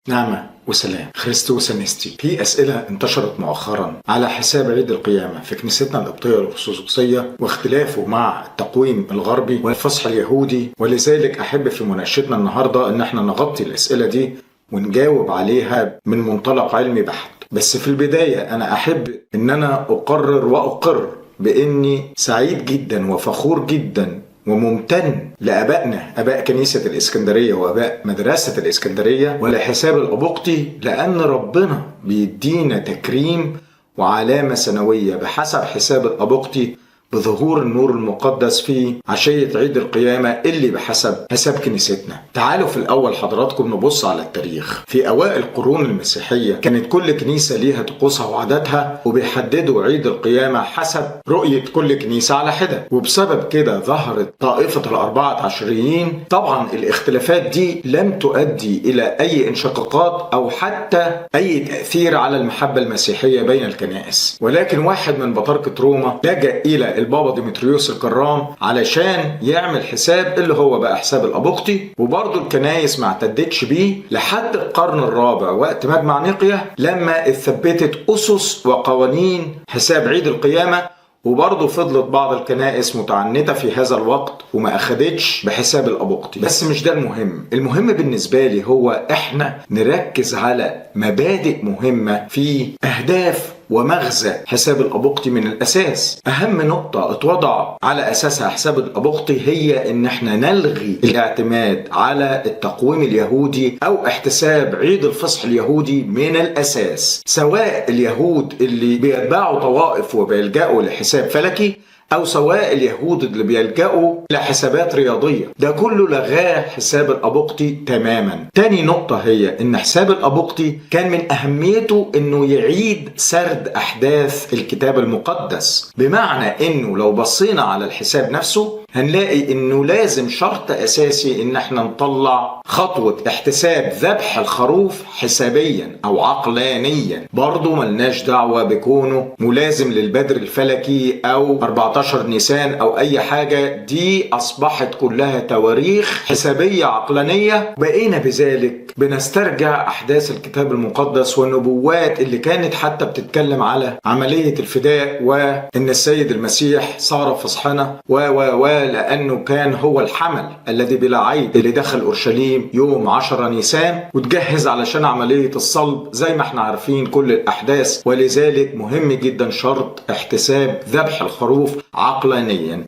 نعمة وسلام خريستوس أنستي. في أسئلة انتشرت مؤخرا على حساب عيد القيامة في كنيستنا القبطية الأرثوذكسية واختلافه مع التقويم الغربي والفصح اليهودي، ولذلك أحب في مناقشتنا النهاردة إن احنا نغطي الأسئلة دي ونجاوب عليها من منطلق علمي بحت. بس في البداية أنا أحب إن أنا أقر بإني سعيد جدا وفخور جدا وممتن لأبائنا أباء كنيسة الإسكندرية وأباء مدرسة الإسكندرية ولحساب الأبوقتي، لأن ربنا بيدينا تكريم وعلامة سنوية بحسب حساب الأبوقتي بظهور النور المقدس في عشية عيد القيامة اللي بحسب حساب كنيستنا. تعالوا في الأول حضراتكم نبص على التاريخ. في أوائل القرون المسيحية كانت كل كنيسة ليها طقوسها وعاداتها، وبيحددوا عيد القيامة حسب رؤية كل كنيسة على حدة، وبسبب كده ظهرت طائفة الأربعة عشريين. طبعا الاختلافات دي لم تؤدي إلى أي انشقاقات أو حتى أي تأثير على المحبة المسيحية بين الكنائس، ولكن واحد من بطاركة روما لجأ إلى البابا ديمتريوس الكرام علشان يعمل حساب اللي هو بقى حساب الأبوقتي، وبرضه الكنايس ما اعتدتش بيه لحد القرن الرابع وقت مجمع نيقيا لما اتثبتت أسس وقوانين حساب عيد القيامة، وبرضه فضلت بعض الكنائس متعنتة في هذا الوقت وما أخدتش بحساب الأبوقتي. بس مش ده المهم بالنسبة لي هو إحنا نركز على مبادئ مهمة في أهداف ومغزى حساب الأبوقتي من الأساس. أهم نقطة اتوضع على أساسها حساب الأبوقتي هي إن احنا نلغي الاعتماد على التقويم اليهودي أو احتساب عيد الفصح اليهودي من الأساس، سواء اليهود اللي بيتبعوا طوائف وبيلجأوا لحساب فلكي أو سواء اليهود اللي بيلجأوا لحسابات رياضية. ده كله لغاه حساب الأبوقتي تماما. تاني نقطة هي إن حساب الأبوقتي كان من أهميته إنه يعيد سرد أحداث الكتاب المقدس، بمعنى إنه لو بصينا على الحساب نفسه هنلاقي إنه لازم شرط أساسي إن احنا نطلع خطوة احتساب ذبح الخروف حسابيا أو عقلانيا. برضو ملناش دعوة بكونه ملازم للبدر الفلكي أو 14 نيسان أو أي حاجة، دي أصبحت كلها تواريخ حسابية عقلانية. بقينا بذلك بنسترجع أحداث الكتاب المقدس والنبوات اللي كانت حتى بتتكلم على عملية الفداء وإن السيد المسيح صار فصحنا لأنه كان هو الحمل الذي بلا عيب اللي دخل أورشليم يوم 10 نيسان وتجهز علشان عملية الصلب زي ما احنا عارفين كل الأحداث. ولذلك مهم جدا شرط احتساب ذبح الخروف عقلانيا.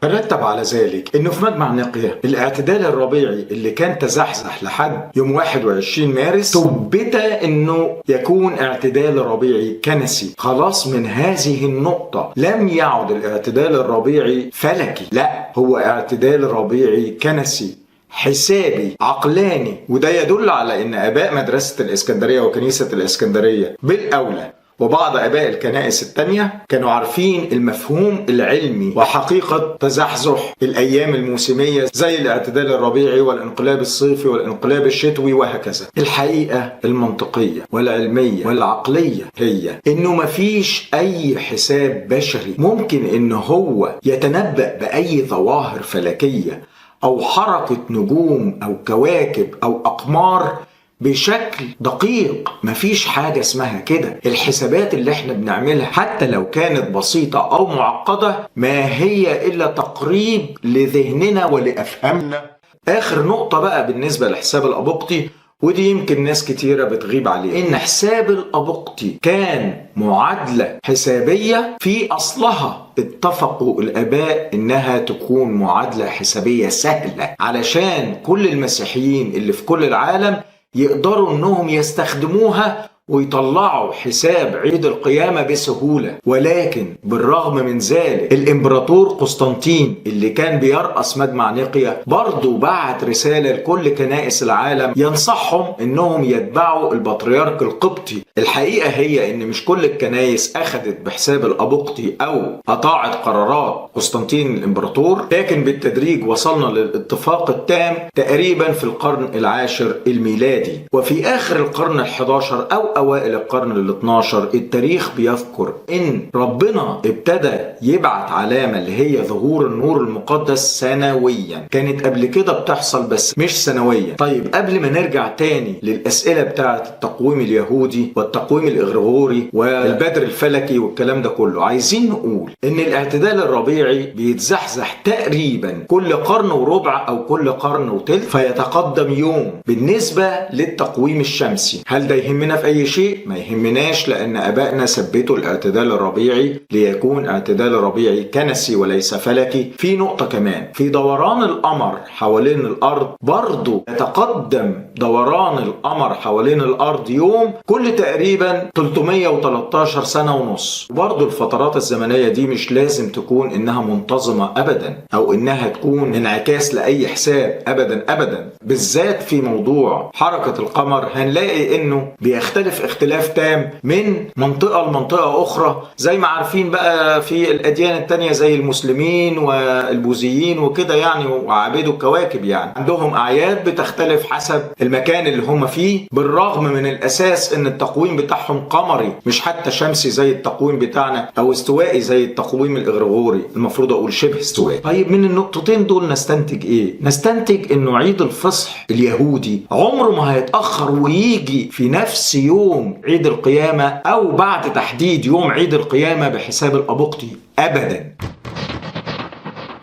رتب على ذلك انه في مجمع نيقيا الاعتدال الربيعي اللي كان تزحزح لحد يوم 21 مارس ثبت انه يكون اعتدال ربيعي كنسي. خلاص من هذه النقطة لم يعد الاعتدال الربيعي فلكي، لا هو اعتدال ربيعي كنسي حسابي عقلاني. وده يدل على ان اباء مدرسة الاسكندرية وكنيسة الاسكندرية بالاولى وبعض أباء الكنائس التانية كانوا عارفين المفهوم العلمي وحقيقة تزحزح الأيام الموسمية زي الاعتدال الربيعي والانقلاب الصيفي والانقلاب الشتوي وهكذا. الحقيقة المنطقية والعلمية والعقلية هي إنه مفيش أي حساب بشري ممكن إنه هو يتنبأ بأي ظواهر فلكية أو حركة نجوم أو كواكب أو أقمار بشكل دقيق. مفيش حاجة اسمها كده. الحسابات اللي احنا بنعملها حتى لو كانت بسيطة او معقدة ما هي الا تقريب لذهننا ولأفهامنا. اخر نقطة بقى بالنسبة لحساب الأبوقتي، ودي يمكن ناس كتيرة بتغيب عليه، ان حساب الأبوقتي كان معادلة حسابية في اصلها اتفقوا الآباء إنها تكون معادلة حسابية سهلة علشان كل المسيحيين اللي في كل العالم يقدروا انهم يستخدموها ويطلعوا حساب عيد القيامة بسهولة. ولكن بالرغم من ذلك الامبراطور قسطنطين اللي كان بيرأس مجمع نيقيا برضو بعت رسالة لكل كنائس العالم ينصحهم انهم يتبعوا البطريرك القبطي الحقيقة هي ان مش كل الكنايس اخذت بحساب الابوقتي او اطاعت قرارات قسطنطين الامبراطور، لكن بالتدريج وصلنا للاتفاق التام تقريبا في القرن العاشر الميلادي. وفي اخر القرن ال11 او اوائل القرن ال12 التاريخ بيذكر ان ربنا ابتدى يبعت علامة اللي هي ظهور النور المقدس سنويا. كانت قبل كده بتحصل بس مش سنويا. طيب قبل ما نرجع تاني للأسئلة بتاعة التقويم اليهودي والتقويم الإغريغوري والبدر الفلكي والكلام ده كله، عايزين نقول ان الاعتدال الربيعي بيتزحزح تقريبا كل قرن وربع او كل قرن وتلت، فيتقدم يوم بالنسبة للتقويم الشمسي. هل ده يهمنا في اي شيء؟ ما يهمناش، لان ابائنا ثبتوا الاعتدال الربيعي ليكون اعتدال ربيعي كنسي وليس فلكي. في نقطة كمان، في دوران القمر حوالين الارض برضو يتقدم دوران القمر حوالين الارض يوم كل تقريبا 313 سنة ونص. برضو الفترات الزمنية دي مش لازم تكون انها منتظمة ابدا او انها تكون انعكاس لاي حساب ابدا ابدا. بالذات في موضوع حركة القمر هنلاقي انه بيختلف اختلاف تام من منطقة لمنطقة اخرى، زي ما عارفين بقى في الاديان التانية زي المسلمين والبوذيين وكده يعني، وعابدوا الكواكب يعني عندهم اعياد بتختلف حسب المكان اللي هم فيه، بالرغم من الاساس ان التقويم بتاعهم قمري مش حتى شمسي زي التقويم بتاعنا او استوائي زي التقويم الاغريغوري، المفروض اقول شبه استوائي. طيب من النقطتين دول نستنتج ايه؟ نستنتج انه عيد الفصح اليهودي عمره ما هيتاخر ويجي في نفس يوم عيد القيامه او بعد تحديد يوم عيد القيامه بحساب الابوقتي ابدا.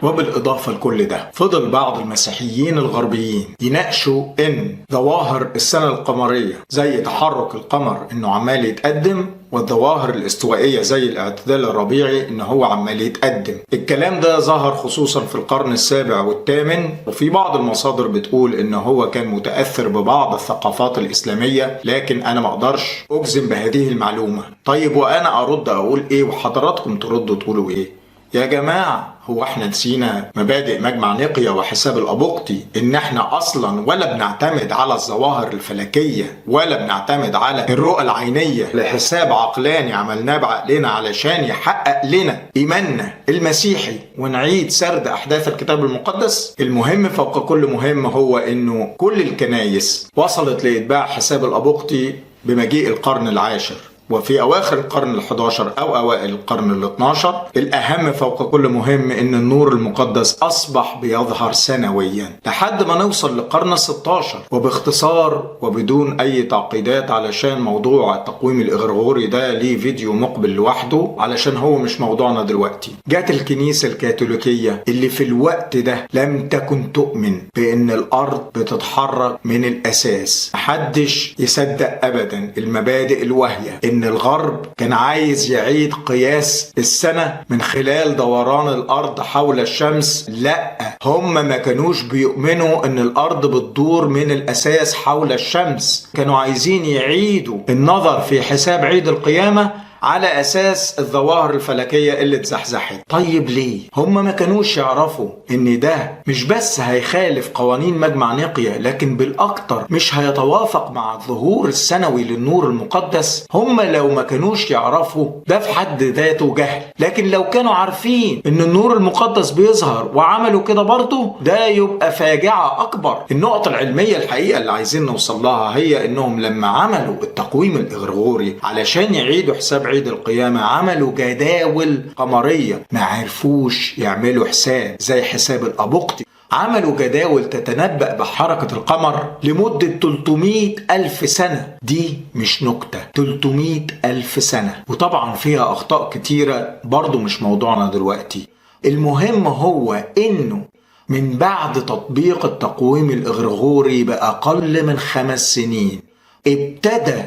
وبالإضافة لكل ده فضل بعض المسيحيين الغربيين يناقشوا إن ظواهر السنة القمرية زي تحرك القمر إنه عمال يتقدم، والظواهر الاستوائية زي الاعتدال الربيعي إن هو عمال يتقدم. الكلام ده ظهر خصوصا في القرن السابع والثامن، وفي بعض المصادر بتقول إن هو كان متأثر ببعض الثقافات الإسلامية، لكن أنا ما أقدرش أجزم بهذه المعلومة. طيب وأنا أرد أقول إيه وحضراتكم تردوا تقولوا إيه؟ يا جماعة، هو احنا نسينا مبادئ مجمع نيقيا وحساب الأبوقتي؟ ان احنا اصلا ولا بنعتمد على الظواهر الفلكية ولا بنعتمد على الرؤى العينية لحساب عقلاني عملناه بعقلنا علشان يحقق لنا ايماننا المسيحي ونعيد سرد احداث الكتاب المقدس؟ المهم فوق كل مهم هو انه كل الكنايس وصلت لاتباع حساب الأبوقتي بمجيء القرن العاشر، وفي أواخر القرن ال11 أو أوائل القرن ال12. الأهم فوق كل مهم إن النور المقدس أصبح بيظهر سنويا لحد ما نوصل للقرن ال16. وباختصار وبدون أي تعقيدات، علشان موضوع التقويم الإغريغوري ده ليه فيديو مقبل لوحده علشان هو مش موضوعنا دلوقتي، جات الكنيسة الكاثوليكية اللي في الوقت ده لم تكن تؤمن بأن الأرض بتتحرك من الأساس. محدش يصدق أبدا المبادئ الواهية إن الغرب كان عايز يعيد قياس السنة من خلال دوران الأرض حول الشمس. لا، هم ما كانوش بيؤمنوا إن الأرض بتدور من الأساس حول الشمس، كانوا عايزين يعيدوا النظر في حساب عيد القيامة على أساس الظواهر الفلكية اللي اتزحزحت. طيب ليه؟ هم ما كانوش يعرفوا إن ده مش بس هيخالف قوانين مجمع نيقيا، لكن بالأكتر مش هيتوافق مع الظهور السنوي للنور المقدس. هم لو ما كانوش يعرفوا ده في حد ذاته جهل، لكن لو كانوا عارفين إن النور المقدس بيظهر وعملوا كده برضه ده يبقى فاجعة أكبر. النقطة العلمية الحقيقة اللي عايزين نوصل لها هي إنهم لما عملوا التقويم الإغريغوري علشان يعيدوا حساب عيد القيامة عملوا جداول قمرية، ما عرفوش يعملوا حساب زي حساب الأبوقتي. عملوا جداول تتنبأ بحركة القمر لمدة 300 ألف سنة. دي مش نكتة، 300 ألف سنة، وطبعا فيها أخطاء كتيرة برضو مش موضوعنا دلوقتي. المهم هو إنه من بعد تطبيق التقويم الإغريغوري بأقل من 5 سنين ابتدى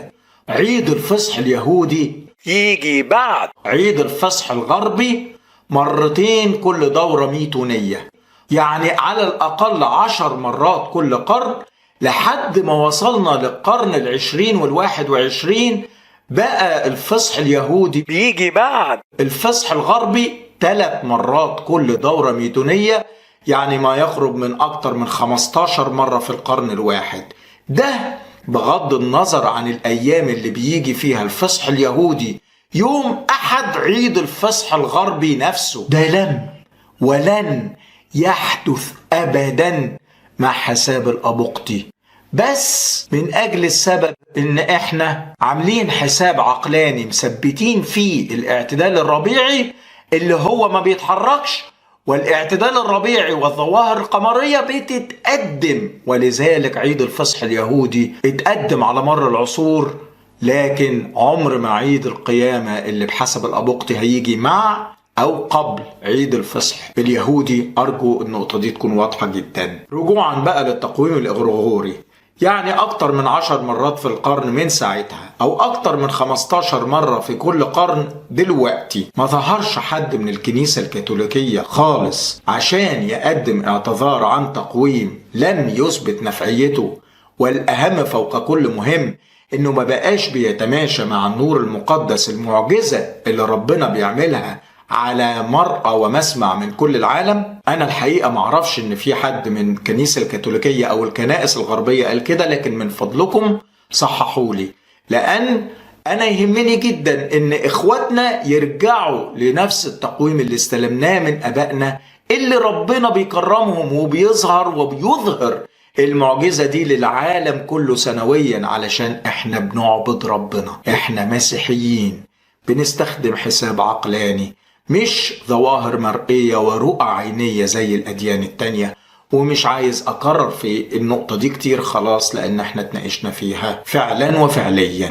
عيد الفصح اليهودي يجي بعد عيد الفصح الغربي مرتين كل دورة ميتونية، يعني على الأقل 10 مرات كل قرن، لحد ما وصلنا للقرن 20 وال21 بقى الفصح اليهودي بيجي بعد الفصح الغربي 3 مرات كل دورة ميتونية، يعني ما يقرب من أكتر من 15 مرة في القرن الواحد. ده بغض النظر عن الأيام اللي بيجي فيها الفصح اليهودي يوم أحد عيد الفصح الغربي نفسه. ده لم ولن يحدث أبدا مع حساب الأبقطي، بس من أجل السبب إن إحنا عاملين حساب عقلاني مثبتين فيه الاعتدال الربيعي اللي هو ما بيتحركش، والاعتدال الربيعي والظواهر القمرية بتتقدم. ولذلك عيد الفصح اليهودي اتقدم على مر العصور، لكن عمر ما عيد القيامة اللي بحسب الأبقطي هيجي مع أو قبل عيد الفصح اليهودي. أرجو النقطة دي تكون واضحة جدا. رجوعا بقى للتقويم الإغريغوري، يعني أكتر من 10 مرات في القرن من ساعتها، أو أكتر من 15 مرة في كل قرن دلوقتي، ما ظهرش حد من الكنيسة الكاثوليكية خالص عشان يقدم اعتذار عن تقويم لم يثبت نفعيته. والأهم فوق كل مهم إنه ما بقاش بيتماشى مع النور المقدس، المعجزة اللي ربنا بيعملها على مرأى ومسمع من كل العالم. أنا الحقيقة معرفش إن في حد من الكنيسة الكاثوليكية أو الكنائس الغربية قال كده، لكن من فضلكم صححوا لي، لأن أنا يهمني جدا إن إخواتنا يرجعوا لنفس التقويم اللي استلمناه من أبائنا، اللي ربنا بيكرمهم وبيظهر المعجزة دي للعالم كله سنويا، علشان إحنا بنعبد ربنا. إحنا مسيحيين بنستخدم حساب عقلاني، مش ظواهر مرئية ورؤى عينية زي الأديان التانية. ومش عايز أكرر في النقطة دي كتير خلاص، لأن احنا اتناقشنا فيها فعلا وفعليا.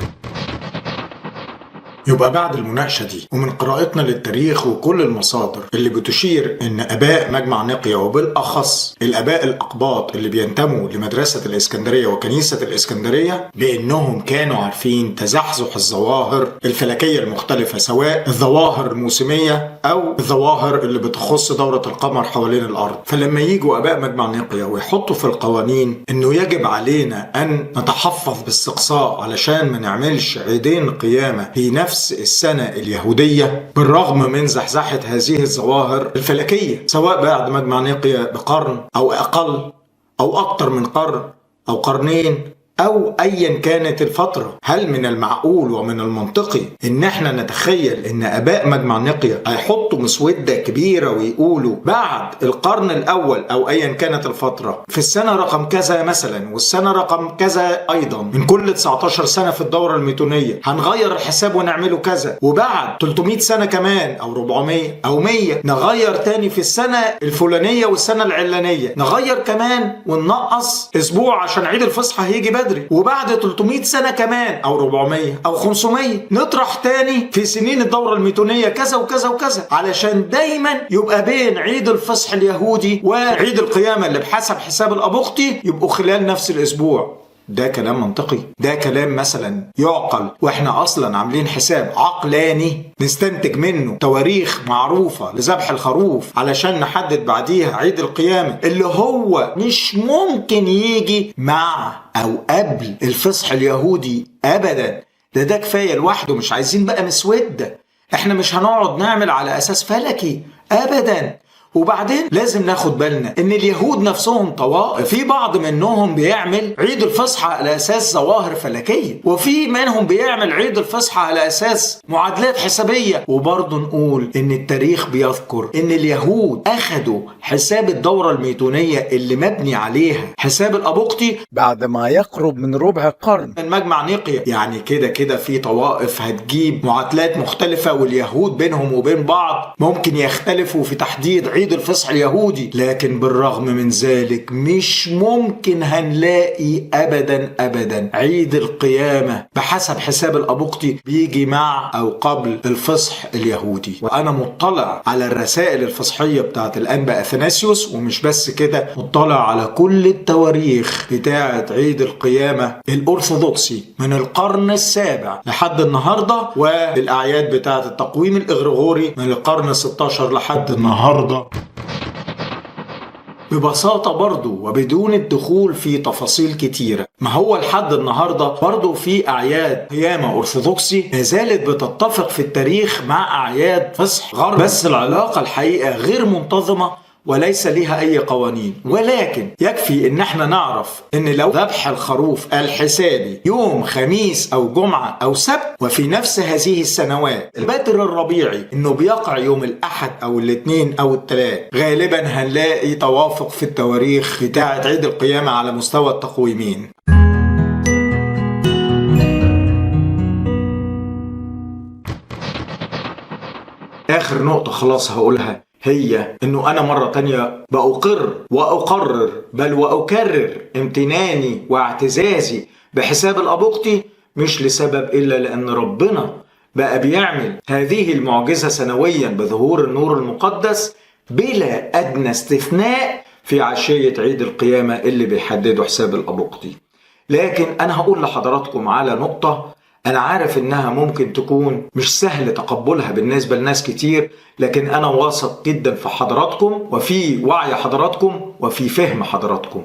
يبقى بعد المناقشة دي ومن قراءتنا للتاريخ وكل المصادر اللي بتشير ان اباء مجمع نقيا، وبالاخص الاباء الاقباط اللي بينتموا لمدرسة الاسكندرية وكنيسة الاسكندرية، بانهم كانوا عارفين تزحزح الظواهر الفلكية المختلفة، سواء الظواهر الموسمية او الظواهر اللي بتخص دورة القمر حوالين الارض. فلما يجوا اباء مجمع نقيا ويحطوا في القوانين انه يجب علينا ان نتحفظ باستقصاء علشان ما نعملش عيدين قيامة في نفس السنة اليهودية، بالرغم من زحزحة هذه الظواهر الفلكية، سواء بعد مجمع نقيا بقرن أو أقل أو أكتر من قرن أو قرنين أو أيا كانت الفترة. هل من المعقول ومن المنطقي إن احنا نتخيل إن آباء مجمع نقيا هيحطوا مسودة كبيرة ويقولوا بعد القرن الأول أو أيا كانت الفترة في السنة رقم كذا مثلا والسنة رقم كذا أيضا من كل 19 سنة في الدورة الميتونية هنغير الحساب ونعمله كذا، وبعد 300 سنة كمان أو 400 أو 100 نغير تاني في السنة الفلانية والسنة العلانية، نغير كمان وننقص أسبوع عشان عيد الفصح هيجي بدري، وبعد 300 سنة كمان أو 400 أو 500 نطرح تاني في سنين الدورة الميتونية كذا وكذا وكذا، علشان دايما يبقى بين عيد الفصح اليهودي وعيد القيامة اللي بحسب حساب الأبقطي يبقوا خلال نفس الأسبوع. ده كلام منطقي؟ ده كلام مثلا يعقل؟ واحنا اصلا عاملين حساب عقلاني نستنتج منه تواريخ معروفة لذبح الخروف علشان نحدد بعديها عيد القيامة اللي هو مش ممكن يجي مع او قبل الفصح اليهودي ابدا. ده كفاية لوحده، مش عايزين بقى مسودة. احنا مش هنقعد نعمل على اساس فلكي ابدا. وبعدين لازم ناخد بالنا ان اليهود نفسهم طوائف، في بعض منهم بيعمل عيد الفصح على اساس ظواهر فلكية، وفي منهم بيعمل عيد الفصح على اساس معادلات حسابية. وبرضه نقول ان التاريخ بيذكر ان اليهود اخدوا حساب الدورة الميتونية اللي مبني عليها حساب الأبقطي بعد ما يقرب من ربع قرن من مجمع نقيا. يعني كده في طوائف هتجيب معادلات مختلفة، واليهود بينهم وبين بعض ممكن يختلفوا في تحديد عيد الفصح اليهودي، لكن بالرغم من ذلك مش ممكن هنلاقي ابدا عيد القيامة بحسب حساب الأبقطي بيجي مع او قبل الفصح اليهودي. وانا مطلع على الرسائل الفصحية بتاعت الأنبا أثناسيوس، ومش بس كده، مطلع على كل التواريخ بتاعت عيد القيامة الأرثوذكسي من القرن السابع لحد النهاردة، والأعياد بتاعت التقويم الإغريغوري من القرن 16 لحد النهاردة ببساطة برضو وبدون الدخول في تفاصيل كتيرة. ما هو لحد النهاردة برضو في أعياد قيامة أرثوذكسي نزالت بتتفق في التاريخ مع أعياد فصح غرب، بس العلاقة الحقيقة غير منتظمة وليس لها أي قوانين. ولكن يكفي إن احنا نعرف إن لو ذبح الخروف الحسابي يوم خميس أو جمعة أو سبت، وفي نفس هذه السنوات البدر الربيعي إنه بيقع يوم الأحد أو الاثنين أو الثلاث، غالبا هنلاقي توافق في التواريخ بتاعة عيد القيامة على مستوى التقويمين. آخر نقطة خلاص هقولها هي إنه أنا مرة تانية بأقر وأقرر بل وأكرر امتناني واعتزازي بحساب الأبوقتي، مش لسبب إلا لأن ربنا بقى بيعمل هذه المعجزة سنويا بظهور النور المقدس بلا أدنى استثناء في عشية عيد القيامة اللي بيحددوا حساب الأبوقتي. لكن أنا هقول لحضراتكم على نقطة أنا عارف إنها ممكن تكون مش سهل تقبلها بالنسبة لناس كتير، لكن أنا واثق جدا في حضراتكم وفي وعي حضراتكم وفي فهم حضراتكم.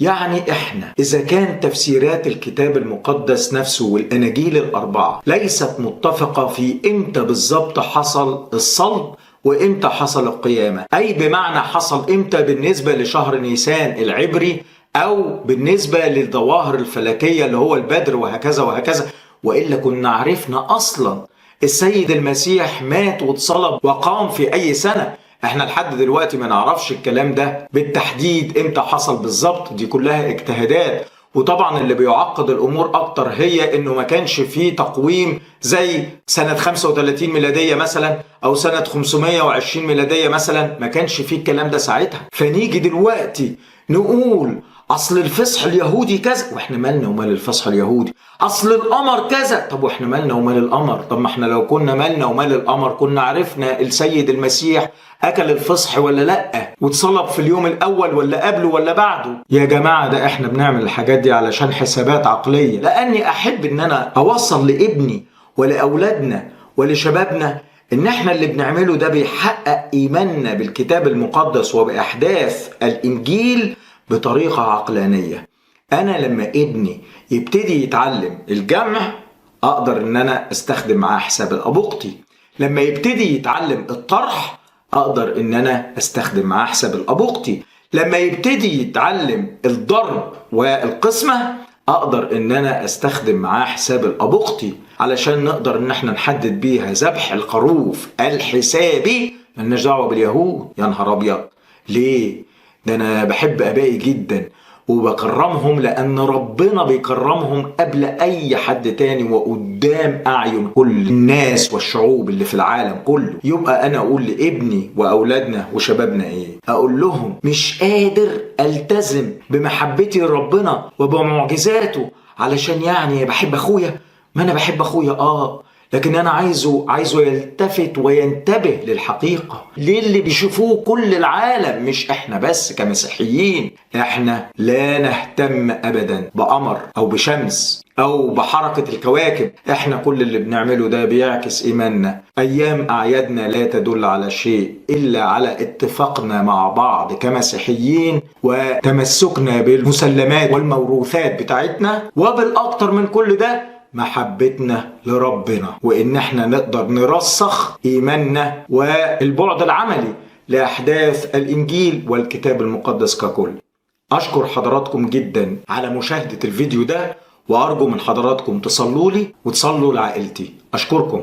يعني إحنا إذا كان تفسيرات الكتاب المقدس نفسه والأناجيل الأربعة ليست متفقة في إمتى بالظبط حصل الصلب وإمتى حصل القيامة، أي بمعنى حصل إمتى بالنسبة لشهر نيسان العبري أو بالنسبة للظواهر الفلكية اللي هو البدر وهكذا وهكذا، وإلا كنا عرفنا أصلا السيد المسيح مات واتصلب وقام في أي سنة. احنا لحد دلوقتي ما نعرفش الكلام ده بالتحديد امتى حصل بالظبط، دي كلها اجتهادات. وطبعا اللي بيعقد الأمور أكتر هي إنه ما كانش فيه تقويم زي سنة 35 ميلادية مثلا أو سنة 520 ميلادية مثلا، ما كانش فيه الكلام ده ساعتها. فنيجي دلوقتي نقول أصل الفصح اليهودي كذا، وإحنا مالنا ومال الفصح اليهودي. أصل القمر كذا، طب وإحنا مالنا ومال القمر؟ طب ما إحنا لو كنا مالنا ومال القمر كنا عرفنا السيد المسيح أكل الفصح ولا لأ، واتصلب في اليوم الأول ولا قبله ولا بعده. يا جماعة ده إحنا بنعمل الحاجات دي علشان حسابات عقلية، لأني أحب إن أنا أوصل لابني ولأولادنا ولشبابنا إن إحنا اللي بنعمله ده بيحقق إيماننا بالكتاب المقدس وبأحداث الإنجيل بطريقة عقلانية. أنا لما ابني يبتدي يتعلم الجمع أقدر إن أنا أستخدم معاه حساب الأبوقتي، لما يبتدي يتعلم الطرح أقدر إن أنا أستخدم معاه حساب الأبوقتي، لما يبتدي يتعلم الضرب والقسمة أقدر إن أنا أستخدم معاه حساب الأبوقتي، علشان نقدر إن احنا نحدد بيها ذبح الخروف الحسابي. ملناش دعوة باليهود. يا نهار أبيض، ليه؟ ده أنا بحب آبائي جدا وبكرمهم لأن ربنا بيكرمهم قبل أي حد تاني وقدام أعين كل الناس والشعوب اللي في العالم كله. يبقى أنا أقول لابني وأولادنا وشبابنا إيه؟ أقول لهم مش قادر ألتزم بمحبتي لربنا وبمعجزاته علشان يعني بحب أخويا. ما أنا بحب أخويا لكن أنا عايزه يلتفت وينتبه للحقيقة، للي بيشوفوه كل العالم، مش إحنا بس كمسيحيين. إحنا لا نهتم أبدا بقمر أو بشمس أو بحركة الكواكب. إحنا كل اللي بنعمله ده بيعكس إيماننا. أيام أعيادنا لا تدل على شيء إلا على اتفاقنا مع بعض كمسيحيين وتمسكنا بالمسلمات والموروثات بتاعتنا، وبالأكتر من كل ده محبتنا لربنا، وإن احنا نقدر نرسخ إيماننا والبعد العملي لأحداث الإنجيل والكتاب المقدس ككل. أشكر حضراتكم جدا على مشاهدة الفيديو ده، وأرجو من حضراتكم تصلوا لي وتصلوا لعائلتي. أشكركم.